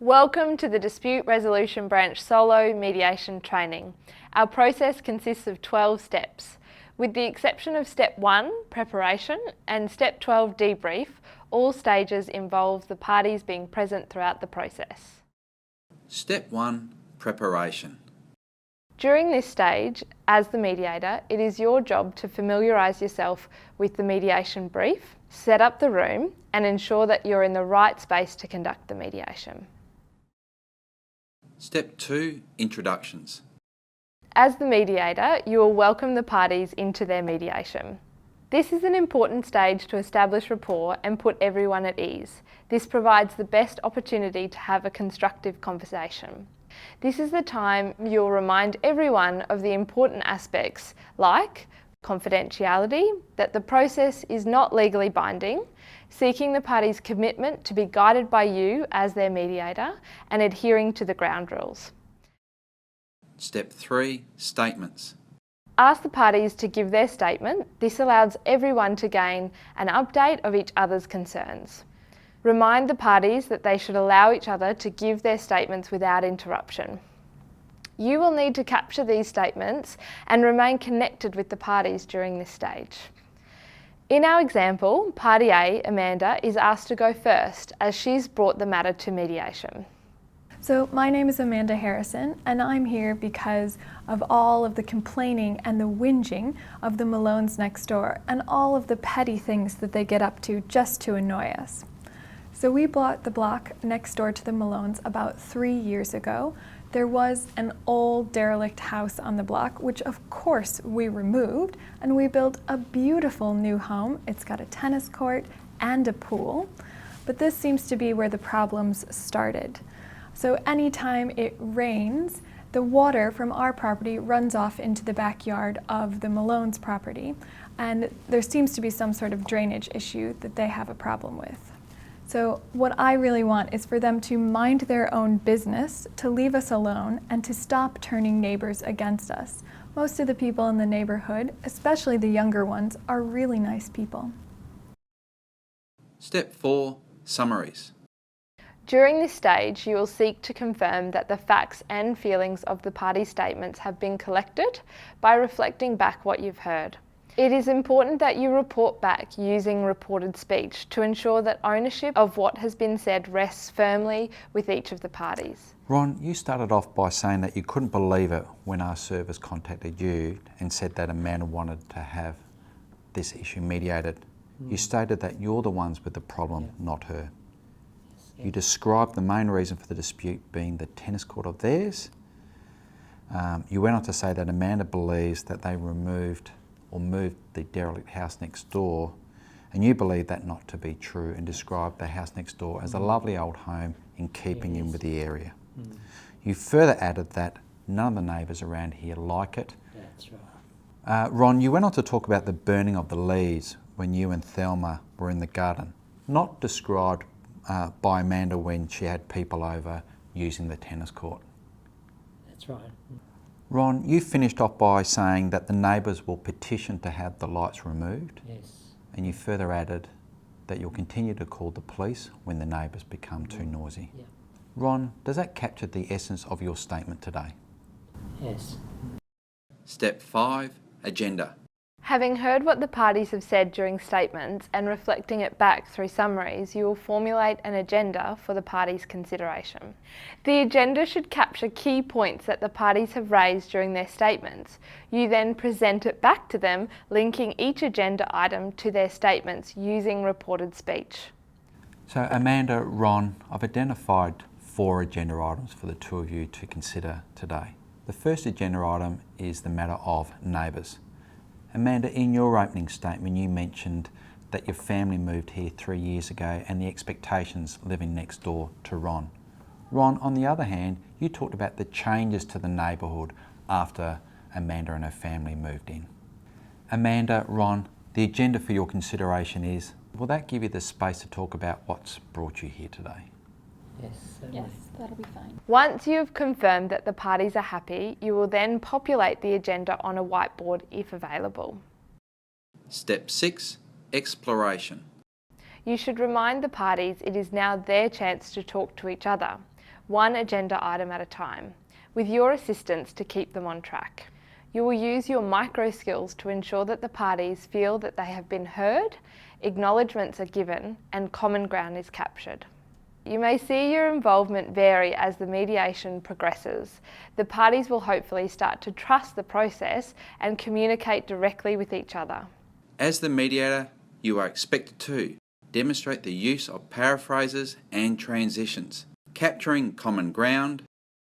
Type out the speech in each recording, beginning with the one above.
Welcome to the Dispute Resolution Branch Solo Mediation Training. Our process consists of 12 steps. With the exception of Step 1, Preparation, and Step 12, Debrief, all stages involve the parties being present throughout the process. Step 1, Preparation. During this stage, as the mediator, it is your job to familiarise yourself with the mediation brief, set up the room, and ensure that you're in the right space to conduct the mediation. Step 2, Introductions. As the mediator, you will welcome the parties into their mediation. This is an important stage to establish rapport and put everyone at ease. This provides the best opportunity to have a constructive conversation. This is the time you'll remind everyone of the important aspects like confidentiality, that the process is not legally binding, seeking the parties' commitment to be guided by you as their mediator, and adhering to the ground rules. Step 3, Statements. Ask the parties to give their statement. This allows everyone to gain an update of each other's concerns. Remind the parties that they should allow each other to give their statements without interruption. You will need to capture these statements and remain connected with the parties during this stage. In our example, Party A, Amanda, is asked to go first as she's brought the matter to mediation. So my name is Amanda Harrison, and I'm here because of all of the complaining and the whinging of the Malones next door and all of the petty things that they get up to just to annoy us. So we bought the block next door to the Malones about 3 years ago. There was an old derelict house on the block, which of course we removed, and we built a beautiful new home. It's got a tennis court and a pool, but this seems to be where the problems started. So anytime it rains, the water from our property runs off into the backyard of the Malone's property, and there seems to be some sort of drainage issue that they have a problem with. So what I really want is for them to mind their own business, to leave us alone, and to stop turning neighbors against us. Most of the people in the neighborhood, especially the younger ones, are really nice people. Step 4, Summaries. During this stage, you will seek to confirm that the facts and feelings of the party statements have been collected by reflecting back what you've heard. It is important that you report back using reported speech to ensure that ownership of what has been said rests firmly with each of the parties. Ron, you started off by saying that you couldn't believe it when our service contacted you and said that Amanda wanted to have this issue mediated. You stated that you're the ones with the problem, not her. You described the main reason for the dispute being the tennis court of theirs. You went on to say that Amanda believes that they moved the derelict house next door, and you believe that not to be true and described the house next door as a lovely old home in keeping in with the area. You further added that none of the neighbours around here like it. That's right. Ron, you went on to talk about the burning of the leaves when you and Thelma were in the garden, not described by Amanda when she had people over using the tennis court. That's right. Ron, you finished off by saying that the neighbours will petition to have the lights removed. Yes. And you further added that you'll continue to call the police when the neighbours become too noisy. Yeah. Ron, does that capture the essence of your statement today? Yes. Step 5, Agenda. Having heard what the parties have said during statements and reflecting it back through summaries, you will formulate an agenda for the parties' consideration. The agenda should capture key points that the parties have raised during their statements. You then present it back to them, linking each agenda item to their statements using reported speech. So Amanda, Ron, I've identified 4 agenda items for the two of you to consider today. The first agenda item is the matter of neighbours. Amanda, in your opening statement, you mentioned that your family moved here 3 years ago and the expectations living next door to Ron. Ron, on the other hand, you talked about the changes to the neighbourhood after Amanda and her family moved in. Amanda, Ron, the agenda for your consideration is, will that give you the space to talk about what's brought you here today? Yes. Yes, that'll be fine. Once you've confirmed that the parties are happy, you will then populate the agenda on a whiteboard if available. Step 6, Exploration. You should remind the parties it is now their chance to talk to each other. one agenda item at a time, with your assistance to keep them on track. You will use your micro skills to ensure that the parties feel that they have been heard, acknowledgements are given, and common ground is captured. You may see your involvement vary as the mediation progresses. The parties will hopefully start to trust the process and communicate directly with each other. As the mediator, you are expected to demonstrate the use of paraphrases and transitions, capturing common ground,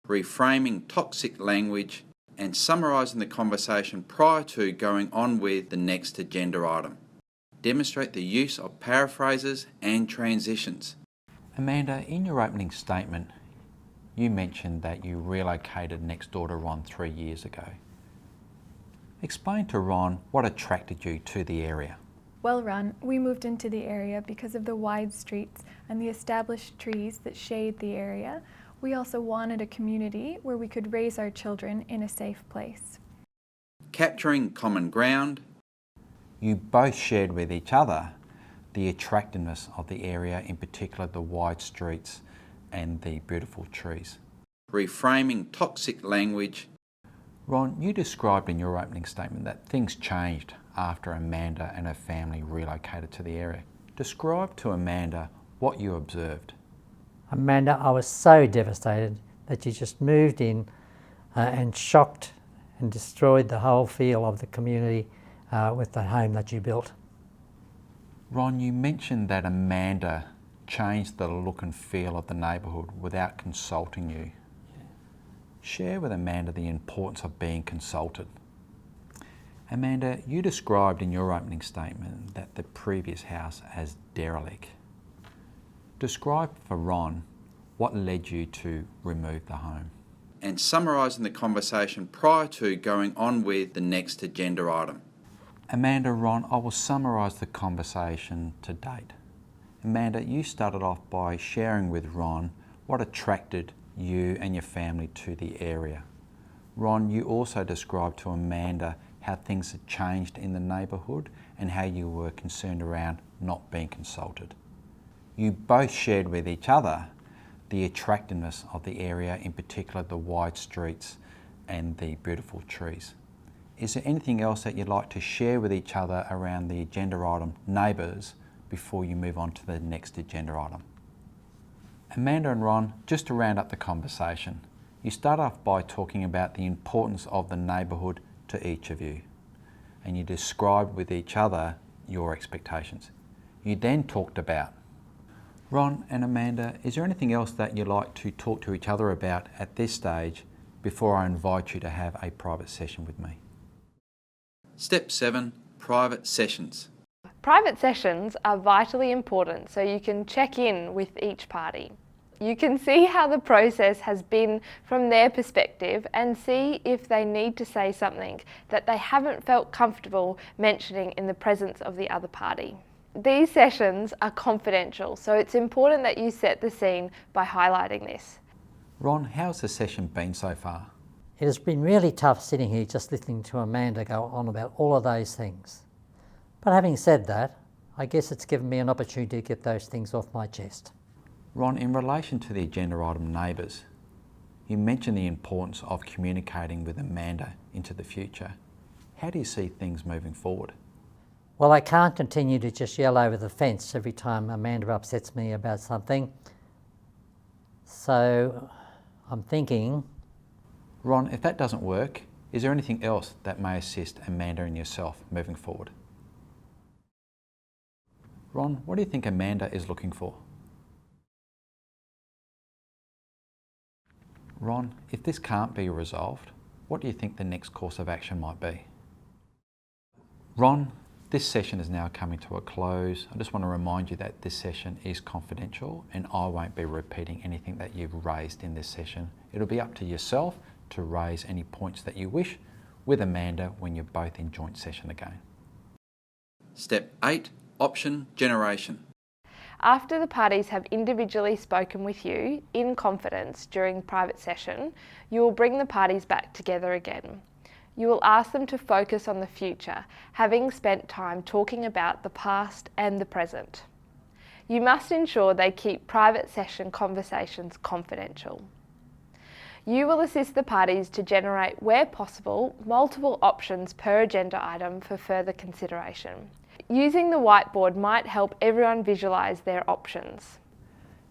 reframing toxic language, and summarising the conversation prior to going on with the next agenda item. Demonstrate the use of paraphrases and transitions. Amanda, in your opening statement, you mentioned that you relocated next door to Ron 3 years ago. Explain to Ron what attracted you to the area. Well, Ron, we moved into the area because of the wide streets and the established trees that shade the area. We also wanted a community where we could raise our children in a safe place. Capturing common ground. You both shared with each other the attractiveness of the area, in particular the wide streets and the beautiful trees. Reframing toxic language. Ron, you described in your opening statement that things changed after Amanda and her family relocated to the area. Describe to Amanda what you observed. Amanda, I was so devastated that you just moved in and shocked and destroyed the whole feel of the community with the home that you built. Ron, you mentioned that Amanda changed the look and feel of the neighbourhood without consulting you. Share with Amanda the importance of being consulted. Amanda, you described in your opening statement that the previous house as derelict. Describe for Ron what led you to remove the home. And summarising the conversation prior to going on with the next agenda item. Amanda, Ron, I will summarise the conversation to date. Amanda, you started off by sharing with Ron what attracted you and your family to the area. Ron, you also described to Amanda how things had changed in the neighbourhood and how you were concerned around not being consulted. You both shared with each other the attractiveness of the area, in particular the wide streets and the beautiful trees. Is there anything else that you'd like to share with each other around the agenda item neighbours before you move on to the next agenda item? Amanda and Ron, just to round up the conversation, you start off by talking about the importance of the neighbourhood to each of you, and you described with each other your expectations. You then talked about. Ron and Amanda, is there anything else that you'd like to talk to each other about at this stage before I invite you to have a private session with me? Step 7. Private sessions. Private sessions are vitally important so you can check in with each party. You can see how the process has been from their perspective and see if they need to say something that they haven't felt comfortable mentioning in the presence of the other party. These sessions are confidential, so it's important that you set the scene by highlighting this. Ron, how's the session been so far? It has been really tough sitting here just listening to Amanda go on about all of those things. But having said that, I guess it's given me an opportunity to get those things off my chest. Ron, in relation to the agenda item neighbours, you mentioned the importance of communicating with Amanda into the future. How do you see things moving forward? Well, I can't continue to just yell over the fence every time Amanda upsets me about something. So I'm thinking... Ron, if that doesn't work, is there anything else that may assist Amanda and yourself moving forward? Ron, what do you think Amanda is looking for? Ron, if this can't be resolved, what do you think the next course of action might be? Ron, this session is now coming to a close. I just want to remind you that this session is confidential and I won't be repeating anything that you've raised in this session. It'll be up to yourself to raise any points that you wish with Amanda when you're both in joint session again. Step 8. Option generation. After the parties have individually spoken with you in confidence during private session, you will bring the parties back together again. You will ask them to focus on the future, having spent time talking about the past and the present. You must ensure they keep private session conversations confidential. You will assist the parties to generate, where possible, multiple options per agenda item for further consideration. Using the whiteboard might help everyone visualise their options.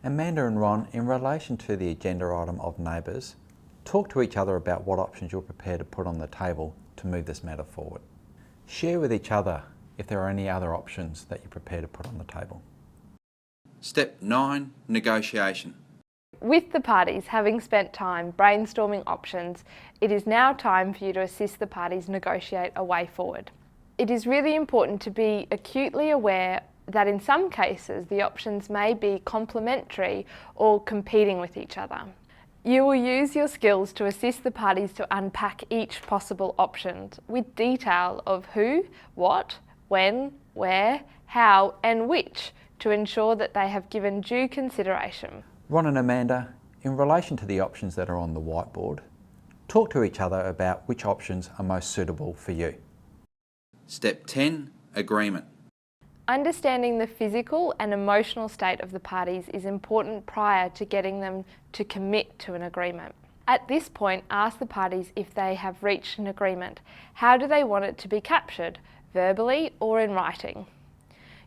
Amanda and Ron, in relation to the agenda item of neighbours, talk to each other about what options you're prepared to put on the table to move this matter forward. Share with each other if there are any other options that you're prepared to put on the table. Step 9. Negotiation. With the parties having spent time brainstorming options, it is now time for you to assist the parties negotiate a way forward. It is really important to be acutely aware that in some cases the options may be complementary or competing with each other. You will use your skills to assist the parties to unpack each possible option with detail of who, what, when, where, how and which to ensure that they have given due consideration. Ron and Amanda, in relation to the options that are on the whiteboard, talk to each other about which options are most suitable for you. Step 10. Agreement. Understanding the physical and emotional state of the parties is important prior to getting them to commit to an agreement. At this point, ask the parties if they have reached an agreement. How do they want it to be captured, verbally or in writing?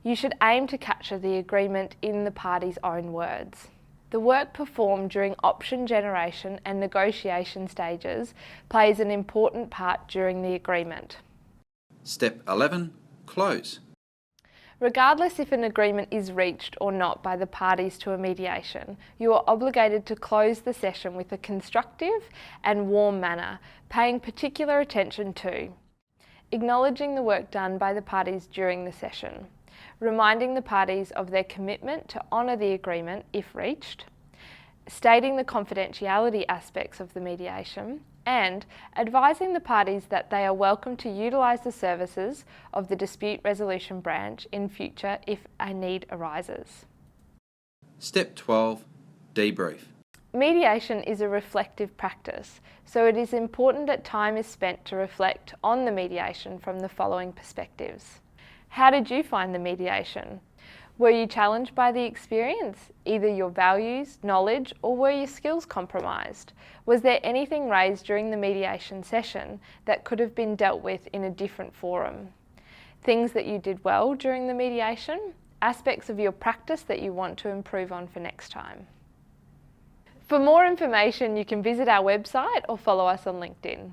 You should aim to capture the agreement in the parties' own words. The work performed during option generation and negotiation stages plays an important part during the agreement. Step 11. Close. Regardless if an agreement is reached or not by the parties to a mediation, you are obligated to close the session with a constructive and warm manner, paying particular attention to acknowledging the work done by the parties during the session, reminding the parties of their commitment to honour the agreement if reached, stating the confidentiality aspects of the mediation, and advising the parties that they are welcome to utilise the services of the Dispute Resolution Branch in future if a need arises. Step 12. Debrief. Mediation is a reflective practice, so it is important that time is spent to reflect on the mediation from the following perspectives. How did you find the mediation? Were you challenged by the experience, either your values, knowledge, or were your skills compromised? Was there anything raised during the mediation session that could have been dealt with in a different forum? Things that you did well during the mediation? Aspects of your practice that you want to improve on for next time? For more information, you can visit our website or follow us on LinkedIn.